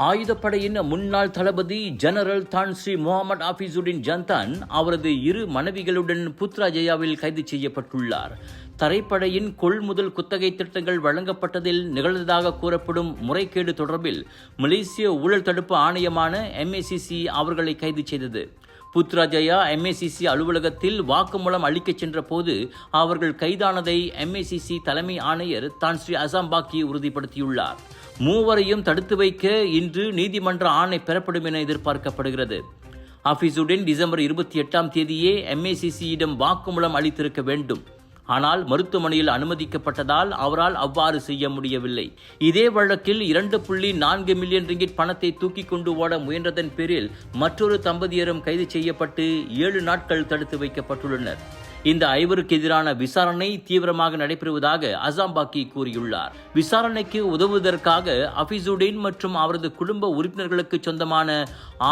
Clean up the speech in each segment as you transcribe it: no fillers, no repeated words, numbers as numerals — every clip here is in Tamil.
ஆயுதப்படையின் முன்னாள் தளபதி ஜெனரல் தான் ஸ்ரீ முகமது ஹபீசுடின் ஜன்தான் அவரது இரு மனைவிகளுடன் புத்ராஜயாவில் கைது செய்யப்பட்டுள்ளார். தரைப்படையின் கொள்முதல் குத்தகை திட்டங்கள் வழங்கப்பட்டதில் நிகழ்ந்ததாக கூறப்படும் முறைகேடு தொடர்பில் மலேசிய ஊழல் தடுப்பு ஆணையமான MACC அவர்களை கைது செய்தது. புத்ராஜயா MACC அலுவலகத்தில் வாக்குமூலம் அளிக்கச் சென்ற போது அவர்கள் கைதானதை MACC தலைமை ஆணையர் தான் ஸ்ரீ அசாம்பாக்கி உறுதிப்படுத்தியுள்ளார். மூவரையும் தடுத்து வைக்க இன்று நீதிமன்ற ஆணை பெறப்படும் என எதிர்பார்க்கப்படுகிறது. ஹபீசுடின் டிசம்பர் 28ஆம் தேதியே MACC-யிடம் வாக்குமூலம் அளித்திருக்க வேண்டும். ஆனால் மருத்துவமனையில் அனுமதிக்கப்பட்டதால் அவரால் அவ்வாறு செய்ய முடியவில்லை. இதே வழக்கில் 2.4 மில்லியன் ரிங்கிட் பணத்தை தூக்கிக் கொண்டு ஓட முயன்றதன் பேரில் மற்றொரு தம்பதியரும் கைது செய்யப்பட்டு 7 நாட்கள் தடுத்து வைக்கப்பட்டுள்ளனர். இந்த ஐவருக்கு எதிரான விசாரணை தீவிரமாக நடைபெறுவதாக அசாம்பாக்கி கூறியுள்ளார். விசாரணைக்கு உதவுவதற்காக ஹபீசுடின் மற்றும் அவரது குடும்ப உறுப்பினர்களுக்கு சொந்தமான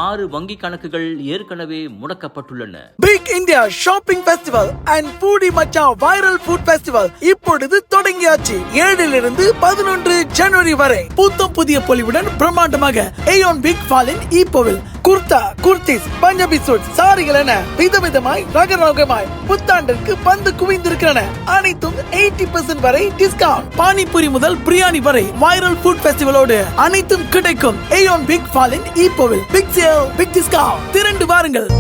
6 வங்கி கணக்குகள் ஏற்கனவே முடக்கப்பட்டுள்ளன. Big India shopping festival and பூடி மச்சா வைரல் ஃபுட் ஃபெஸ்டிவல் இப்பொழுது தொடங்கியாச்சு. 7 இருந்து 11 ஜனவரி வரை புத்தம் புதிய பொலிவுடன் பிரம்மாண்டமாக ஏயோன் பிக் ஃபாலின் ஈப்போவில் குர்தா, குர்த்திஸ், பஞ்சாபி சூட், சாரிகள் என விதவிதமாய் ரகரகமாய் புத்தாண்டிற்கு வந்து குவிந்திருக்கின்றன. அனைத்தும் 80% வரை டிஸ்கவுண்ட். பானிபூரி முதல் பிரியாணி வரை வைரல் ஃபுட் ஃபெஸ்டிவலோடு அனைத்தும் கிடைக்கும் ஏயோன் பிக் ஃபாலின் ஈப்போவில். Big sale, big discount. திரண்டு வாருங்கள்.